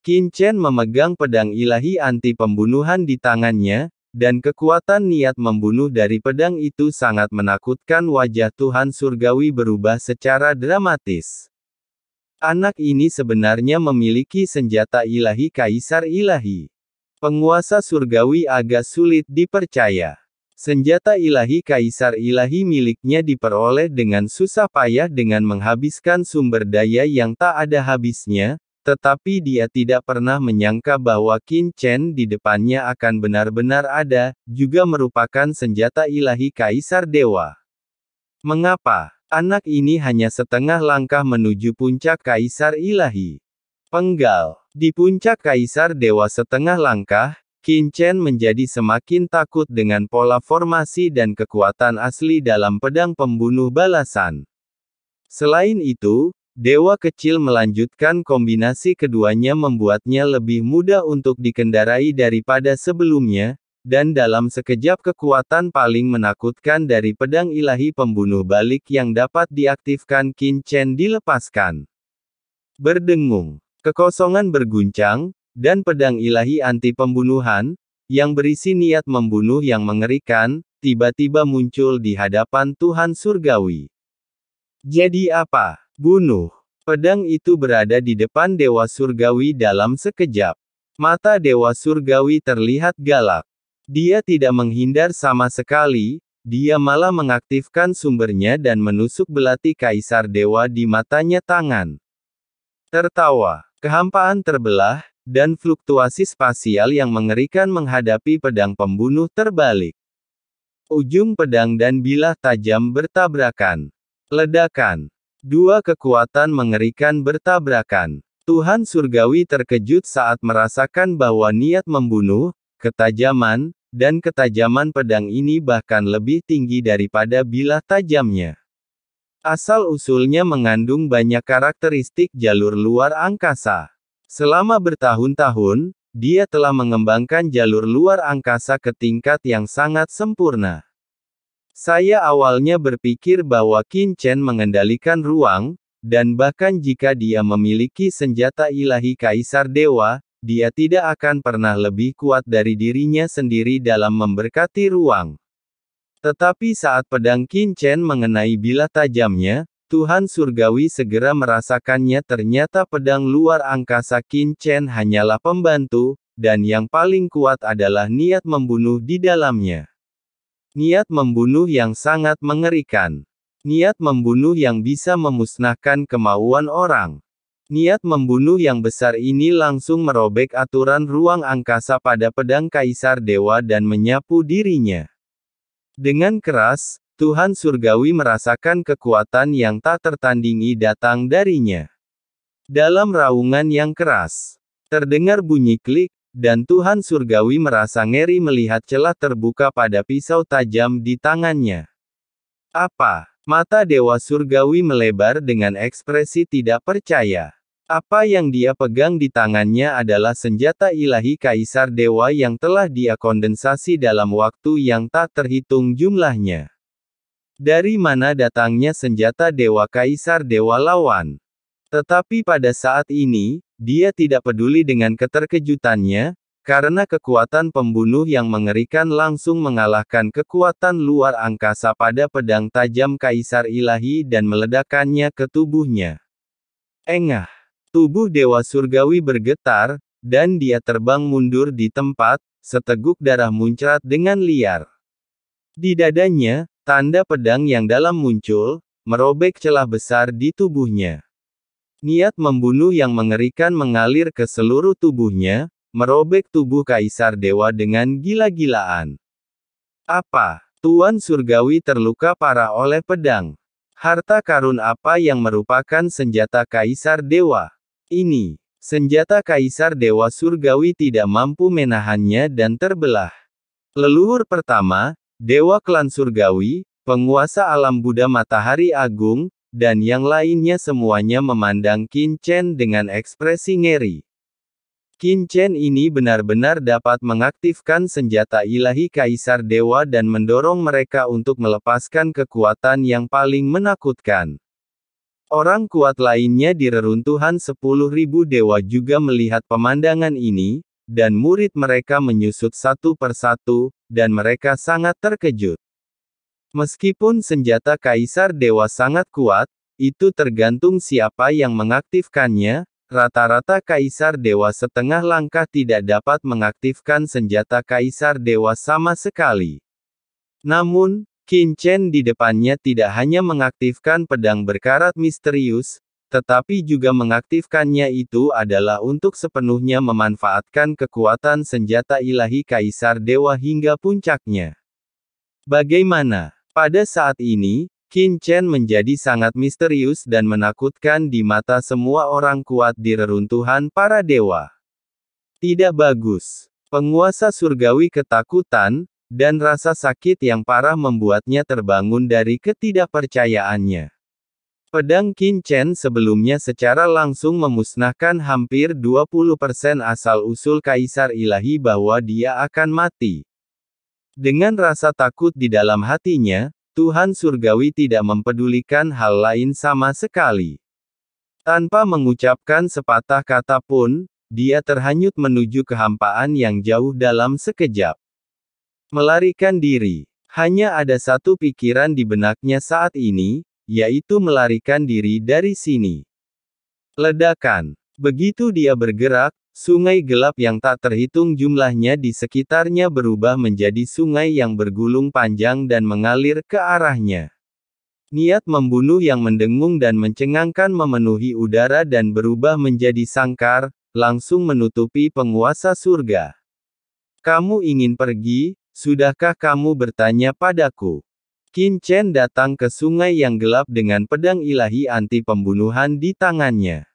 Qin Chen memegang pedang ilahi anti pembunuhan di tangannya, dan kekuatan niat membunuh dari pedang itu sangat menakutkan. Wajah Tuhan Surgawi berubah secara dramatis. Anak ini sebenarnya memiliki senjata ilahi Kaisar Ilahi. Penguasa surgawi agak sulit dipercaya. Senjata ilahi Kaisar Ilahi miliknya diperoleh dengan susah payah dengan menghabiskan sumber daya yang tak ada habisnya, tetapi dia tidak pernah menyangka bahwa Qin Chen di depannya akan benar-benar ada, juga merupakan senjata ilahi Kaisar Dewa. Mengapa? Anak ini hanya setengah langkah menuju puncak Kaisar Ilahi. Penggal. Di puncak Kaisar Dewa setengah langkah, Qin Chen menjadi semakin takut dengan pola formasi dan kekuatan asli dalam pedang pembunuh balasan. Selain itu, Dewa Kecil melanjutkan kombinasi keduanya membuatnya lebih mudah untuk dikendarai daripada sebelumnya, dan dalam sekejap kekuatan paling menakutkan dari pedang ilahi pembunuh balik yang dapat diaktifkan Qin Chen dilepaskan. Berdengung, kekosongan berguncang, dan pedang ilahi anti pembunuhan, yang berisi niat membunuh yang mengerikan, tiba-tiba muncul di hadapan Tuhan Surgawi. Jadi apa? Bunuh. Pedang itu berada di depan Dewa Surgawi dalam sekejap. Mata Dewa Surgawi terlihat galak. Dia tidak menghindar sama sekali, dia malah mengaktifkan sumbernya dan menusuk belati Kaisar Dewa di matanya tangan. Tertawa, kehampaan terbelah, dan fluktuasi spasial yang mengerikan menghadapi pedang pembunuh terbalik. Ujung pedang dan bilah tajam bertabrakan. Ledakan. Dua kekuatan mengerikan bertabrakan. Tuhan Surgawi terkejut saat merasakan bahwa niat membunuh, ketajaman, dan ketajaman pedang ini bahkan lebih tinggi daripada bilah tajamnya. Asal-usulnya mengandung banyak karakteristik jalur luar angkasa. Selama bertahun-tahun, dia telah mengembangkan jalur luar angkasa ke tingkat yang sangat sempurna. Saya awalnya berpikir bahwa Qin Chen mengendalikan ruang, dan bahkan jika dia memiliki senjata ilahi Kaisar Dewa, dia tidak akan pernah lebih kuat dari dirinya sendiri dalam memberkati ruang. Tetapi saat pedang Qin Chen mengenai bilah tajamnya, Tuhan Surgawi segera merasakannya. Ternyata pedang luar angkasa Qin Chen hanyalah pembantu, dan yang paling kuat adalah niat membunuh di dalamnya. Niat membunuh yang sangat mengerikan. Niat membunuh yang bisa memusnahkan kemauan orang. Niat membunuh yang besar ini langsung merobek aturan ruang angkasa pada pedang Kaisar Dewa dan menyapu dirinya. Dengan keras, Tuhan Surgawi merasakan kekuatan yang tak tertandingi datang darinya. Dalam raungan yang keras, terdengar bunyi klik, dan Tuhan Surgawi merasa ngeri melihat celah terbuka pada pisau tajam di tangannya. Apa? Mata Dewa Surgawi melebar dengan ekspresi tidak percaya. Apa yang dia pegang di tangannya adalah senjata ilahi Kaisar Dewa yang telah dia kondensasi dalam waktu yang tak terhitung jumlahnya. Dari mana datangnya senjata Dewa Kaisar Dewa lawan? Tetapi pada saat ini, dia tidak peduli dengan keterkejutannya, karena kekuatan pembunuh yang mengerikan langsung mengalahkan kekuatan luar angkasa pada pedang tajam Kaisar Ilahi dan meledakkannya ke tubuhnya. Engah! Tubuh Dewa Surgawi bergetar, dan dia terbang mundur di tempat, seteguk darah muncrat dengan liar. Di dadanya, tanda pedang yang dalam muncul, merobek celah besar di tubuhnya. Niat membunuh yang mengerikan mengalir ke seluruh tubuhnya, merobek tubuh Kaisar Dewa dengan gila-gilaan. Apa? Tuan Surgawi terluka parah oleh pedang. Harta karun apa yang merupakan senjata Kaisar Dewa? Ini. Senjata Kaisar Dewa Surgawi tidak mampu menahannya dan terbelah. Leluhur pertama, Dewa Klan Surgawi, penguasa alam Buddha Matahari Agung, dan yang lainnya semuanya memandang Qin Chen dengan ekspresi ngeri. Qin Chen ini benar-benar dapat mengaktifkan senjata ilahi Kaisar Dewa dan mendorong mereka untuk melepaskan kekuatan yang paling menakutkan. Orang kuat lainnya di reruntuhan 10.000 dewa juga melihat pemandangan ini, dan murid mereka menyusut satu persatu, dan mereka sangat terkejut. Meskipun senjata Kaisar Dewa sangat kuat, itu tergantung siapa yang mengaktifkannya. Rata-rata Kaisar Dewa setengah langkah tidak dapat mengaktifkan senjata Kaisar Dewa sama sekali. Namun, Qin Chen di depannya tidak hanya mengaktifkan pedang berkarat misterius, tetapi juga mengaktifkannya itu adalah untuk sepenuhnya memanfaatkan kekuatan senjata ilahi Kaisar Dewa hingga puncaknya. Bagaimana? Pada saat ini, Qin Chen menjadi sangat misterius dan menakutkan di mata semua orang kuat di reruntuhan para dewa. Tidak bagus. Penguasa surgawi ketakutan, dan rasa sakit yang parah membuatnya terbangun dari ketidakpercayaannya. Pedang Qin Chen sebelumnya secara langsung memusnahkan hampir 20% asal-usul Kaisar Ilahi bahwa dia akan mati. Dengan rasa takut di dalam hatinya, Tuhan Surgawi tidak mempedulikan hal lain sama sekali. Tanpa mengucapkan sepatah kata pun, dia terhanyut menuju kehampaan yang jauh dalam sekejap. Melarikan diri. Hanya ada satu pikiran di benaknya saat ini, yaitu melarikan diri dari sini. Ledakan. Begitu dia bergerak, sungai gelap yang tak terhitung jumlahnya di sekitarnya berubah menjadi sungai yang bergulung panjang dan mengalir ke arahnya. Niat membunuh yang mendengung dan mencengangkan memenuhi udara dan berubah menjadi sangkar, langsung menutupi penguasa surga. Kamu ingin pergi? Sudahkah kamu bertanya padaku? Qin Chen datang ke sungai yang gelap dengan pedang ilahi anti pembunuhan di tangannya.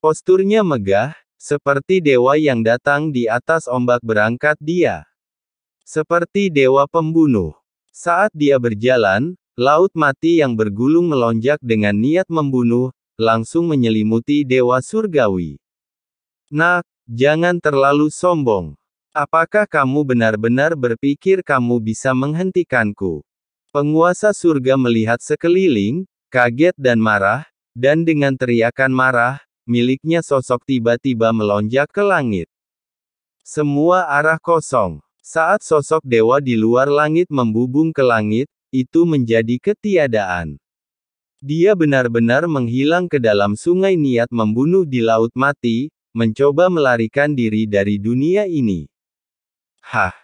Posturnya megah, seperti dewa yang datang di atas ombak berangkat dia. Seperti dewa pembunuh. Saat dia berjalan, laut mati yang bergulung melonjak dengan niat membunuh, langsung menyelimuti dewa surgawi. Nak, jangan terlalu sombong. Apakah kamu benar-benar berpikir kamu bisa menghentikanku? Penguasa surga melihat sekeliling, kaget dan marah, dan dengan teriakan marah, miliknya sosok tiba-tiba melonjak ke langit. Semua arah kosong. Saat sosok dewa di luar langit membubung ke langit, itu menjadi ketiadaan. Dia benar-benar menghilang ke dalam sungai niat membunuh di laut mati, mencoba melarikan diri dari dunia ini. Hah!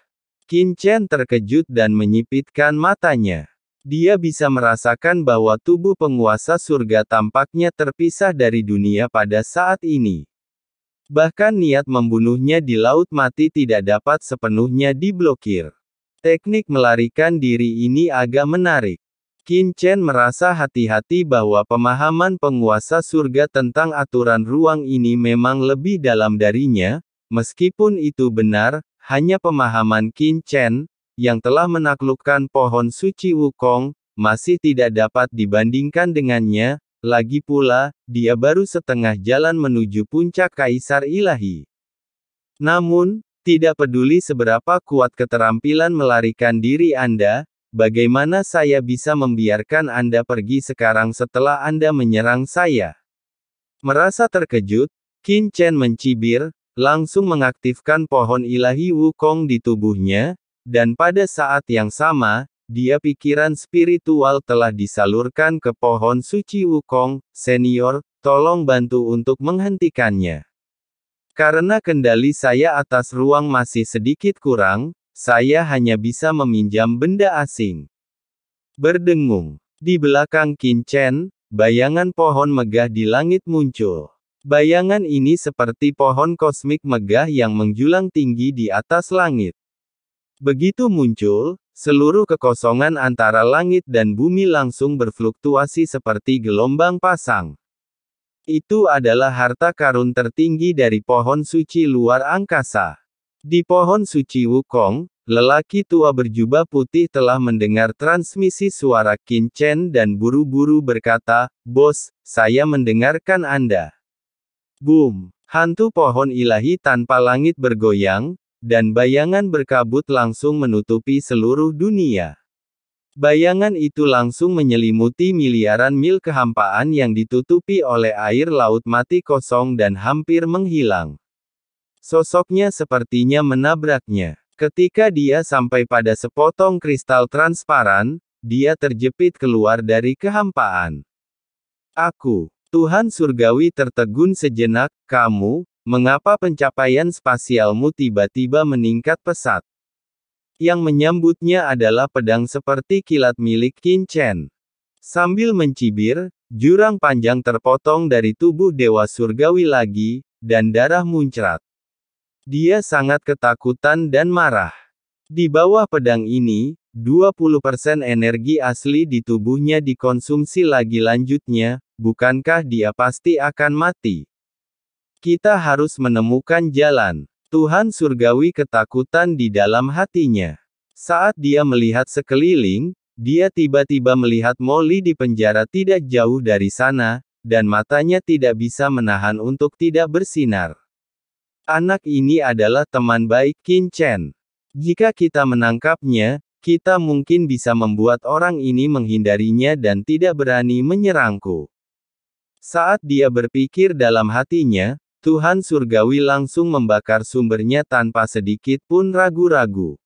Qin Chen terkejut dan menyipitkan matanya. Dia bisa merasakan bahwa tubuh penguasa surga tampaknya terpisah dari dunia pada saat ini. Bahkan niat membunuhnya di laut mati tidak dapat sepenuhnya diblokir. Teknik melarikan diri ini agak menarik. Qin Chen merasa hati-hati bahwa pemahaman penguasa surga tentang aturan ruang ini memang lebih dalam darinya, meskipun itu benar. Hanya pemahaman Qin Chen, yang telah menaklukkan pohon suci Wukong, masih tidak dapat dibandingkan dengannya, lagi pula, dia baru setengah jalan menuju puncak Kaisar Ilahi. Namun, tidak peduli seberapa kuat keterampilan melarikan diri Anda, bagaimana saya bisa membiarkan Anda pergi sekarang setelah Anda menyerang saya? Merasa terkejut, Qin Chen mencibir, langsung mengaktifkan pohon ilahi Wukong di tubuhnya, dan pada saat yang sama, dia pikiran spiritual telah disalurkan ke pohon suci Wukong. Senior, tolong bantu untuk menghentikannya. Karena kendali saya atas ruang masih sedikit kurang, saya hanya bisa meminjam benda asing. Berdengung. Di belakang Qin Chen, bayangan pohon megah di langit muncul. Bayangan ini seperti pohon kosmik megah yang menjulang tinggi di atas langit. Begitu muncul, seluruh kekosongan antara langit dan bumi langsung berfluktuasi seperti gelombang pasang. Itu adalah harta karun tertinggi dari pohon suci luar angkasa. Di pohon suci Wukong, lelaki tua berjubah putih telah mendengar transmisi suara Qin Chen dan buru-buru berkata, "Bos, saya mendengarkan Anda." Boom! Hantu pohon ilahi tanpa langit bergoyang, dan bayangan berkabut langsung menutupi seluruh dunia. Bayangan itu langsung menyelimuti miliaran mil kehampaan yang ditutupi oleh air laut mati kosong dan hampir menghilang. Sosoknya sepertinya menabraknya. Ketika dia sampai pada sepotong kristal transparan, dia terjepit keluar dari kehampaan. Aku, Tuhan Surgawi tertegun sejenak, kamu, mengapa pencapaian spasialmu tiba-tiba meningkat pesat? Yang menyambutnya adalah pedang seperti kilat milik Qin Chen. Sambil mencibir, jurang panjang terpotong dari tubuh Dewa Surgawi lagi, dan darah muncrat. Dia sangat ketakutan dan marah. Di bawah pedang ini, 20% energi asli di tubuhnya dikonsumsi lagi lanjutnya, bukankah dia pasti akan mati? Kita harus menemukan jalan. Tuhan Surgawi ketakutan di dalam hatinya. Saat dia melihat sekeliling, dia tiba-tiba melihat Molly di penjara tidak jauh dari sana, dan matanya tidak bisa menahan untuk tidak bersinar. Anak ini adalah teman baik Qin Chen. Jika kita menangkapnya, kita mungkin bisa membuat orang ini menghindarinya dan tidak berani menyerangku. Saat dia berpikir dalam hatinya, Tuhan Surgawi langsung membakar sumbernya tanpa sedikit pun ragu-ragu.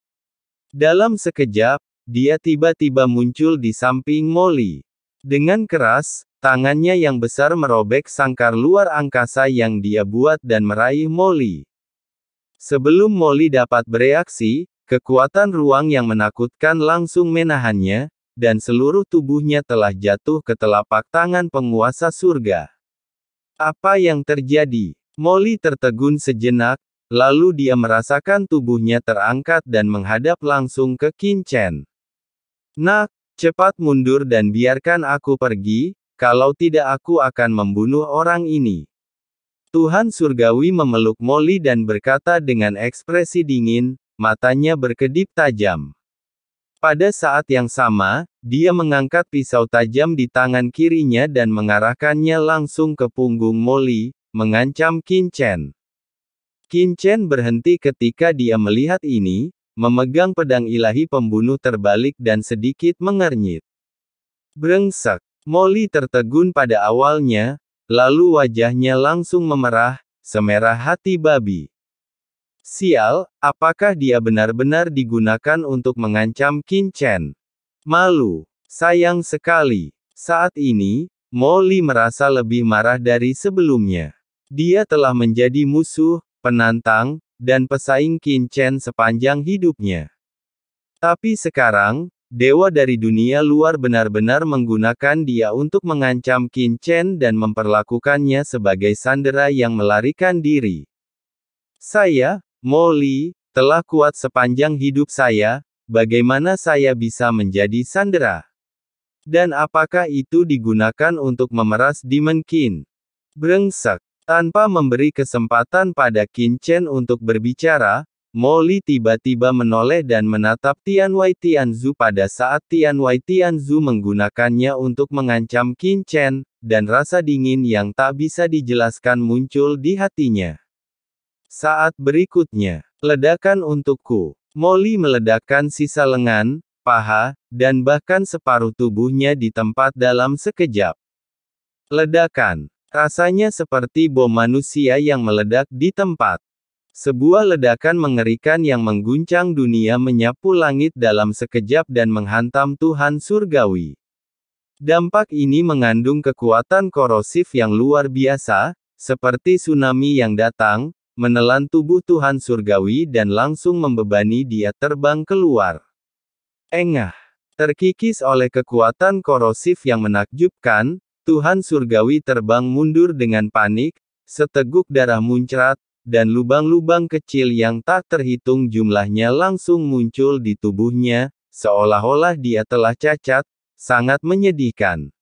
Dalam sekejap, dia tiba-tiba muncul di samping Molly. Dengan keras, tangannya yang besar merobek sangkar luar angkasa yang dia buat dan meraih Molly. Sebelum Molly dapat bereaksi, kekuatan ruang yang menakutkan langsung menahannya, dan seluruh tubuhnya telah jatuh ke telapak tangan penguasa surga. Apa yang terjadi? Molly tertegun sejenak, lalu dia merasakan tubuhnya terangkat dan menghadap langsung ke Qin Chen. Nak, cepat mundur dan biarkan aku pergi, kalau tidak aku akan membunuh orang ini. Tuhan Surgawi memeluk Molly dan berkata dengan ekspresi dingin, matanya berkedip tajam. Pada saat yang sama, dia mengangkat pisau tajam di tangan kirinya dan mengarahkannya langsung ke punggung Molly, mengancam Qin Chen. Qin Chen berhenti ketika dia melihat ini, memegang pedang ilahi pembunuh terbalik dan sedikit mengernyit. Brengsek. Molly tertegun pada awalnya, lalu wajahnya langsung memerah, semerah hati babi. Sial, apakah dia benar-benar digunakan untuk mengancam Qin Chen? Malu. Sayang sekali. Saat ini, Molly merasa lebih marah dari sebelumnya. Dia telah menjadi musuh, penantang, dan pesaing Qin Chen sepanjang hidupnya. Tapi sekarang, dewa dari dunia luar benar-benar menggunakan dia untuk mengancam Qin Chen dan memperlakukannya sebagai sandera yang melarikan diri. Saya, Molly, telah kuat sepanjang hidup saya, bagaimana saya bisa menjadi sandera? Dan apakah itu digunakan untuk memeras Demon Qin? Brengsek. Tanpa memberi kesempatan pada Qin Chen untuk berbicara, Molly tiba-tiba menoleh dan menatap Tianwei Tianzu pada saat Tianwei Tianzu menggunakannya untuk mengancam Qin Chen, dan rasa dingin yang tak bisa dijelaskan muncul di hatinya. Saat berikutnya, ledakan untukku. Molly meledakkan sisa lengan, paha, dan bahkan separuh tubuhnya di tempat dalam sekejap. Ledakan. Rasanya seperti bom manusia yang meledak di tempat. Sebuah ledakan mengerikan yang mengguncang dunia menyapu langit dalam sekejap dan menghantam Tuhan Surgawi. Dampak ini mengandung kekuatan korosif yang luar biasa, seperti tsunami yang datang, menelan tubuh Tuhan Surgawi dan langsung membebani dia terbang keluar. Engah. Terkikis oleh kekuatan korosif yang menakjubkan, Tuhan Surgawi terbang mundur dengan panik, seteguk darah muncrat, dan lubang-lubang kecil yang tak terhitung jumlahnya langsung muncul di tubuhnya, seolah-olah dia telah cacat, sangat menyedihkan.